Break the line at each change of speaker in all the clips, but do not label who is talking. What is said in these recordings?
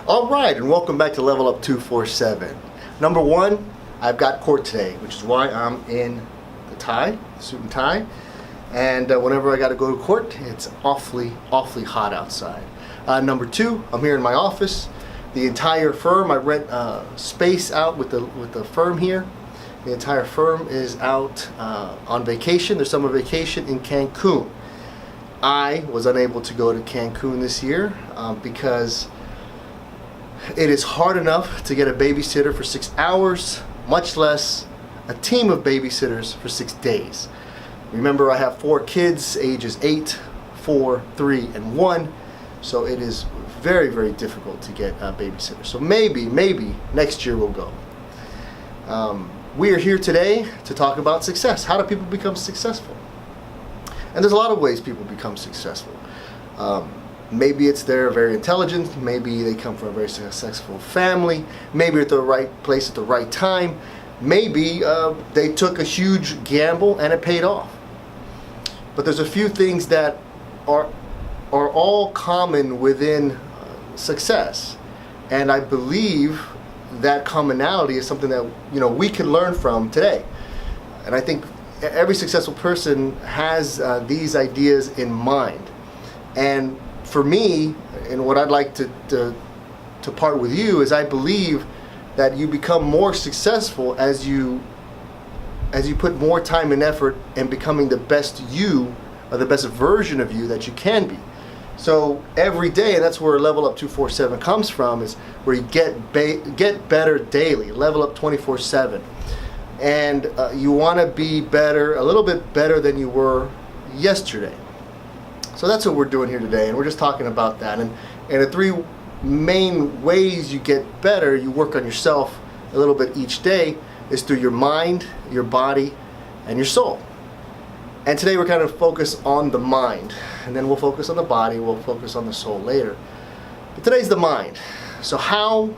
All right, and welcome back to Level Up 247. Number one, I've got court today, which is why I'm in the suit and tie. And whenever I got to go to court, it's awfully hot outside. Number two, I'm here in my office. The entire firm, I rent space out with the firm here. The entire firm is out on vacation. Their summer vacation in Cancun. I was unable to go to Cancun this year because it is hard enough to get a babysitter for 6 hours, much less a team of babysitters for 6 days. Remember, I have 4 kids, ages 8, 4, 3, and 1, so it is very difficult to get a babysitter. So maybe next year we'll go. We are here today to talk about success. How do people become successful? And there's a lot of ways people become successful. Maybe it's they're very intelligent, maybe they come from a very successful family, maybe at the right place at the right time, maybe they took a huge gamble and it paid off. But there's a few things that are all common within success, and I believe that commonality is something that we can learn from today. And I think every successful person has these ideas in mind. And for me, and what I'd like to part with you is I believe that you become more successful as you put more time and effort in becoming the best you, or the best version of you that you can be. So every day, and that's where Level Up 247 comes from, is where you get better daily, level up 24/7. And you want to be better, a little bit better than you were yesterday. So that's what we're doing here today, and we're just talking about that. And the 3 main ways you get better, you work on yourself a little bit each day, is through your mind, your body, and your soul. And today we're kind of focused on the mind, and then we'll focus on the body, we'll focus on the soul later. But today's the mind. So how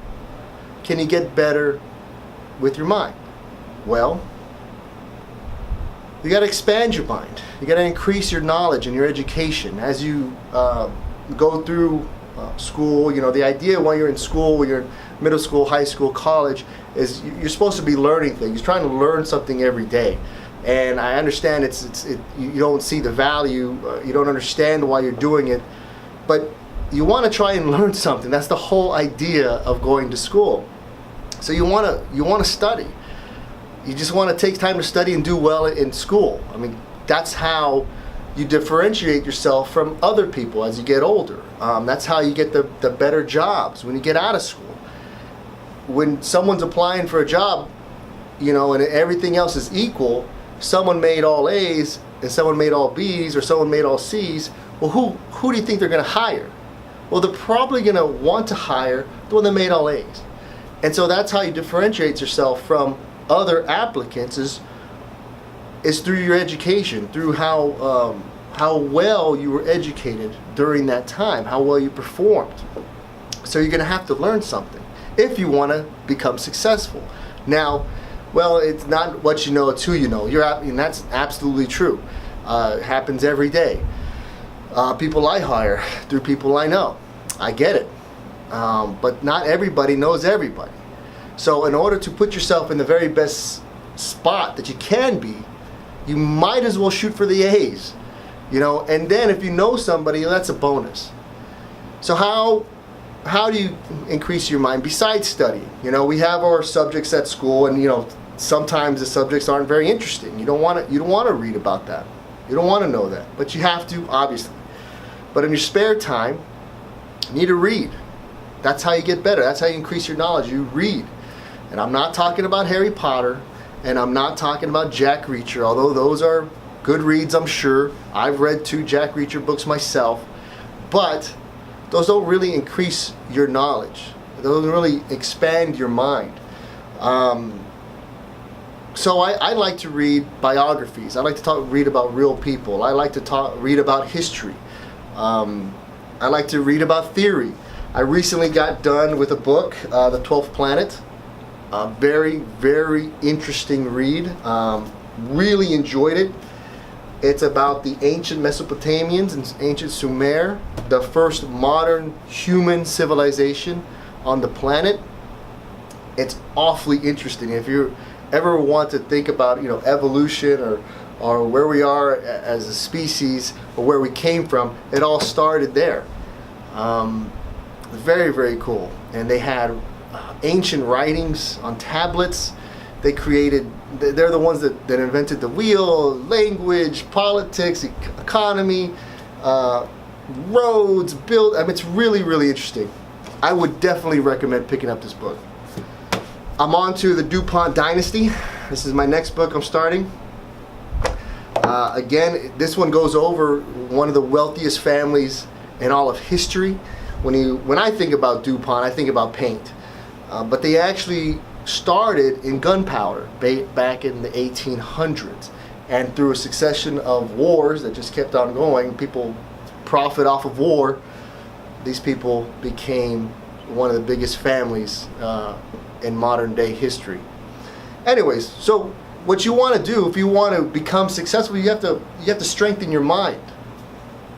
can you get better with your mind? Well, you got to expand your mind. You got to increase your knowledge and your education as you go through school. The idea when you're in school, when you're in middle school, high school, college, is you're supposed to be learning things. You're trying to learn something every day. And I understand you don't see the value, you don't understand why you're doing it, but you want to try and learn something. That's the whole idea of going to school. So you want to study. You just want to take time to study and do well in school. I mean, that's how you differentiate yourself from other people as you get older. That's how you get the better jobs when you get out of school. When someone's applying for a job, and everything else is equal, someone made all A's and someone made all B's, or someone made all C's, well, who do you think they're going to hire? Well, they're probably going to want to hire the one that made all A's. And so that's how you differentiate yourself from other applicants is through your education, through how well you were educated during that time, how well you performed. So you're going to have to learn something if you want to become successful. Now, well, it's not what you know, it's who you know. And that's absolutely true. It happens every day. People I hire through people I know. I get it. But not everybody knows everybody. So in order to put yourself in the very best spot that you can be, you might as well shoot for the A's. And then if you know somebody, that's a bonus. So how do you increase your mind besides studying? We have our subjects at school, and sometimes the subjects aren't very interesting. You don't want to read about that. You don't want to know that, but you have to, obviously. But in your spare time, you need to read. That's how you get better. That's how you increase your knowledge. You read. And I'm not talking about Harry Potter, and I'm not talking about Jack Reacher, although those are good reads, I'm sure. I've read 2 Jack Reacher books myself, but those don't really increase your knowledge. Those don't really expand your mind. So I like to read biographies. I like to read about real people. I like to read about history. I like to read about theory. I recently got done with a book, The 12th Planet. A very interesting read. Really enjoyed it. It's about the ancient Mesopotamians and ancient Sumer, the first modern human civilization on the planet, it's awfully interesting. If you ever want to think about, evolution or where we are as a species or where we came from, it all started there. Very, very cool. And they had ancient writings on tablets. They're the ones that invented the wheel, language, politics, economy, roads, it's really, really interesting. I would definitely recommend picking up this book. I'm on to the DuPont Dynasty. This is my next book I'm starting. Again, this one goes over one of the wealthiest families in all of history. When I think about DuPont, I think about paint. But they actually started in gunpowder back in the 1800s. And through a succession of wars that just kept on going, people profit off of war, these people became one of the biggest families in modern day history. Anyways, so what you want to do if you want to become successful, you have to strengthen your mind.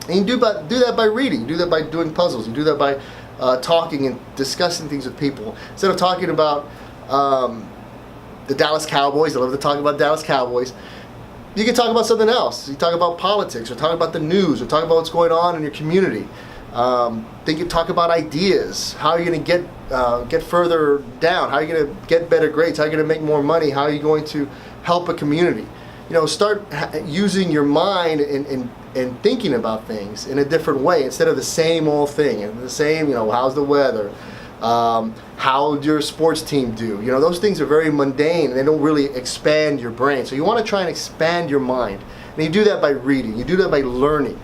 And you do that by reading. You do that by doing puzzles. You do that by talking and discussing things with people. Instead of talking about the Dallas Cowboys, I love to talk about Dallas Cowboys, you can talk about something else. You talk about politics, or talk about the news, or talk about what's going on in your community. Talk about ideas. How are you going to get further down? How are you going to get better grades? How are you going to make more money? How are you going to help a community? Start using your mind and thinking about things in a different way instead of the same old thing. And the same, how's the weather? How did your sports team do? Those things are very mundane and they don't really expand your brain. So you want to try and expand your mind. And you do that by reading. You do that by learning.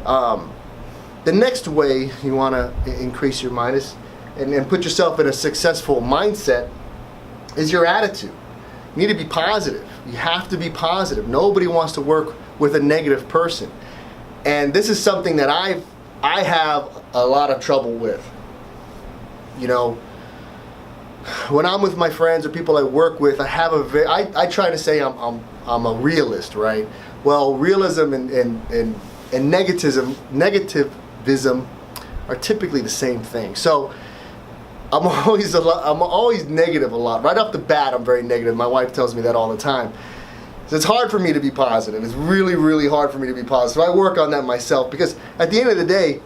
The next way you want to increase your mind is, and put yourself in a successful mindset, is your attitude. You need to be positive. You have to be positive. Nobody wants to work with a negative person. And this is something that I have a lot of trouble with. When I'm with my friends or people I work with, I try to say I'm a realist, right? Well, realism and negativism are typically the same thing. So I'm always negative a lot. Right off the bat, I'm very negative. My wife tells me that all the time. So it's hard for me to be positive. It's really, really hard for me to be positive. So I work on that myself, because at the end of the day,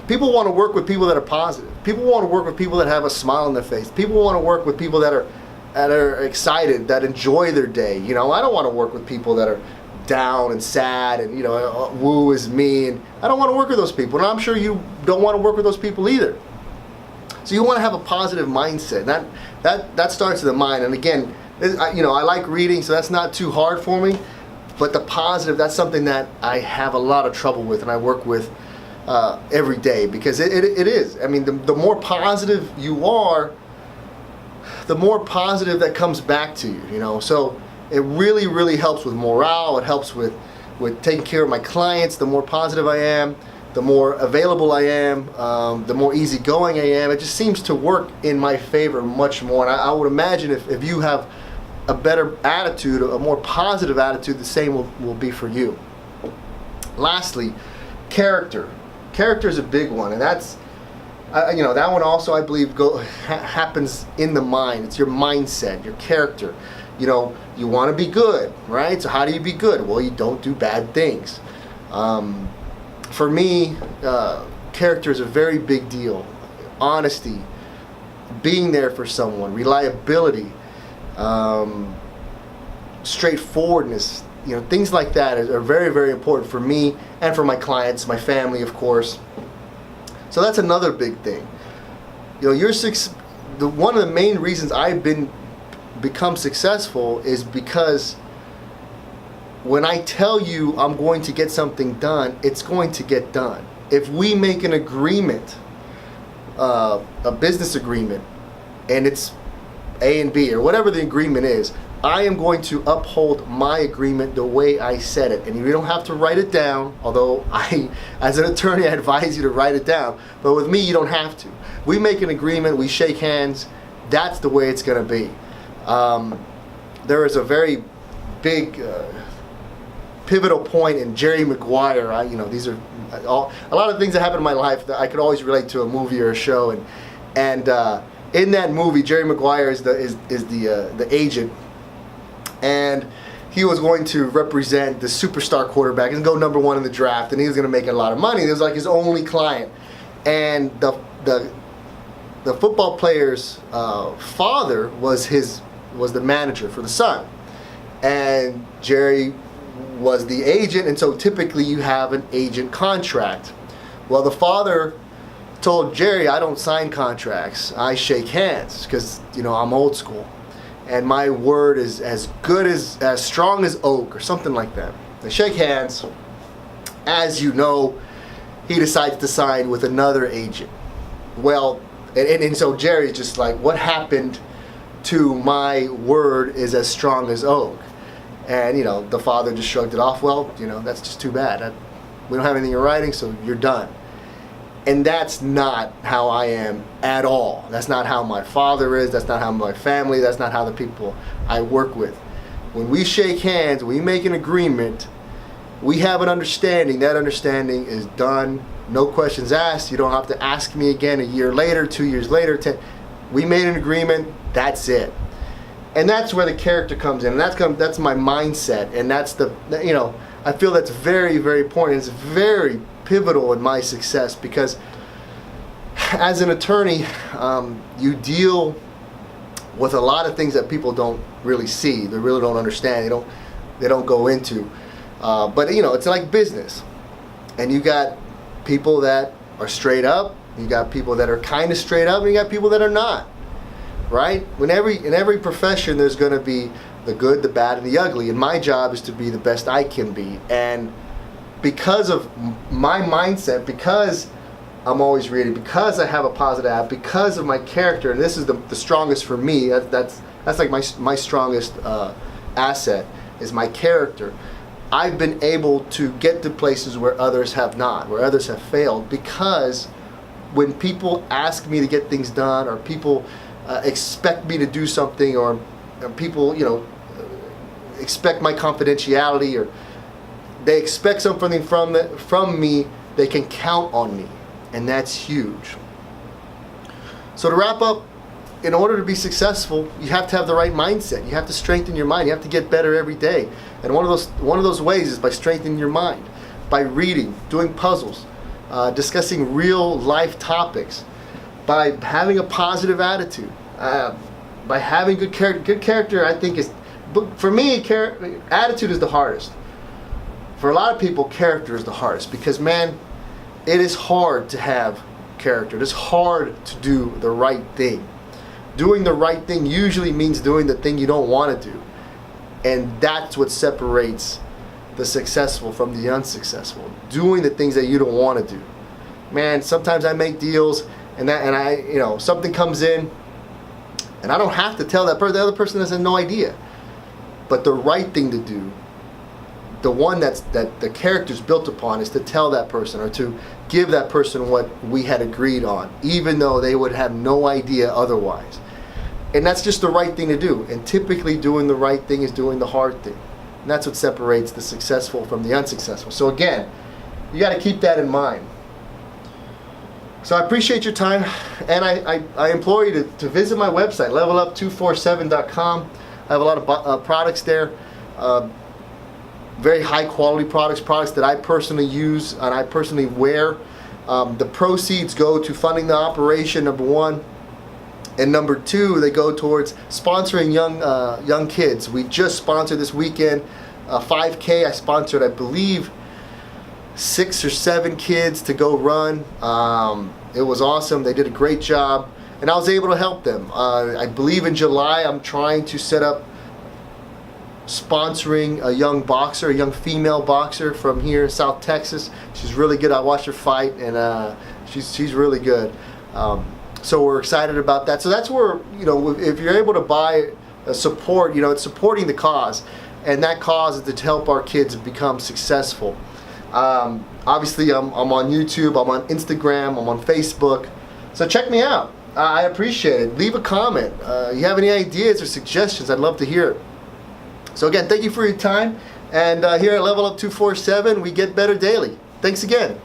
people want to work with people that are positive. People want to work with people that have a smile on their face. People want to work with people that are excited, that enjoy their day. I don't want to work with people that are down and sad and woo is me. And I don't want to work with those people. And I'm sure you don't want to work with those people either. So you want to have a positive mindset. That starts with the mind. And again, I like reading, so that's not too hard for me. But the positive, that's something that I have a lot of trouble with, and I work with every day, because it is. I mean, the more positive you are, the more positive that comes back to you. So it really, really helps with morale. It helps with taking care of my clients. The more positive I am, the more available I am, the more easygoing I am. It just seems to work in my favor much more. And I would imagine if you have a better attitude, a more positive attitude, the same will be for you. Lastly, character. Character is a big one, and that's that one also, I believe, happens in the mind. It's your mindset, your character. You want to be good, right? So how do you be good? Well, you don't do bad things. For me, character is a very big deal. Honesty, being there for someone, reliability, straightforwardness, things like that are very, very important for me and for my clients, my family, of course. So that's another big thing. One of the main reasons I've become successful is because when I tell you I'm going to get something done, it's going to get done. If we make an agreement, a business agreement, and it's A and B, or whatever the agreement is, I am going to uphold my agreement the way I said it. And you don't have to write it down, although as an attorney, I advise you to write it down. But with me, you don't have to. We make an agreement, we shake hands, that's the way it's going to be. There is a very big pivotal point in Jerry Maguire. These are a lot of things that happen in my life that I could always relate to a movie or a show. And in that movie, Jerry Maguire is the agent, and he was going to represent the superstar quarterback and go number 1 in the draft, and he was going to make a lot of money. It was like his only client, and the football player's father was the manager for the son, and Jerry was the agent, and so typically you have an agent contract. Well, the father told Jerry, I don't sign contracts, I shake hands, because I'm old school, and my word is as strong as oak, or something like that. They shake hands. As you know, he decides to sign with another agent. Well, and so Jerry's just like, what happened to my word is as strong as oak? And the father just shrugged it off. Well, that's just too bad. We don't have anything in writing, so you're done. And that's not how I am at all. That's not how my father is. That's not how my family, that's not how the people I work with. When we shake hands, we make an agreement, we have an understanding. That understanding is done. No questions asked. You don't have to ask me again a year later, 2 years later. We made an agreement. That's it. And that's where the character comes in. And that's my mindset. And that's I feel that's very, very important. It's very pivotal in my success, because as an attorney, you deal with a lot of things that people don't really see. They really don't understand. They don't go into. But it's like business, and you got people that are straight up. You got people that are kind of straight up, and you got people that are not. Right? In every profession, there's going to be the good, the bad, and the ugly. And my job is to be the best I can be. And because of my mindset, because I'm always reading, because I have a positive app, because of my character, and this is the strongest for me. That's like my strongest asset is my character. I've been able to get to places where others have not, where others have failed, because when people ask me to get things done, or people expect me to do something, or people expect my confidentiality, or they expect something from me, they can count on me, and that's huge. So to wrap up, in order to be successful, you have to have the right mindset. You have to strengthen your mind. You have to get better every day. And one of those ways is by strengthening your mind, by reading, doing puzzles, discussing real life topics, by having a positive attitude, by having good character. Good character, I think, is, for me, attitude is the hardest. For a lot of people, character is the hardest, because, man, it is hard to have character. It is hard to do the right thing. Doing the right thing usually means doing the thing you don't want to do. And that's what separates the successful from the unsuccessful. Doing the things that you don't want to do. Man, sometimes I make deals, and I something comes in, and I don't have to tell that person. The other person has no idea. But the right thing to do, the one that the character's built upon, is to tell that person, or to give that person what we had agreed on, even though they would have no idea otherwise. And that's just the right thing to do. And typically doing the right thing is doing the hard thing. And that's what separates the successful from the unsuccessful. So again, you got to keep that in mind. So I appreciate your time, and I implore you to visit my website, levelup247.com. I have a lot of products there. Very high quality products that I personally use and I personally wear. The proceeds go to funding the operation, number one. And number two, they go towards sponsoring young kids. We just sponsored this weekend 5K. I sponsored, I believe, 6 or 7 kids to go run. It was awesome. They did a great job, and I was able to help them. I believe in July I'm trying to set up sponsoring a young boxer, a young female boxer from here in South Texas. She's really good. I watched her fight, and she's really good. So we're excited about that. So that's where, if you're able to buy support, it's supporting the cause, and that cause is to help our kids become successful. Obviously, I'm on YouTube, I'm on Instagram, I'm on Facebook. So check me out. I appreciate it. Leave a comment. You have any ideas or suggestions? I'd love to hear it. So again, thank you for your time. And here at Level Up 247, we get better daily. Thanks again.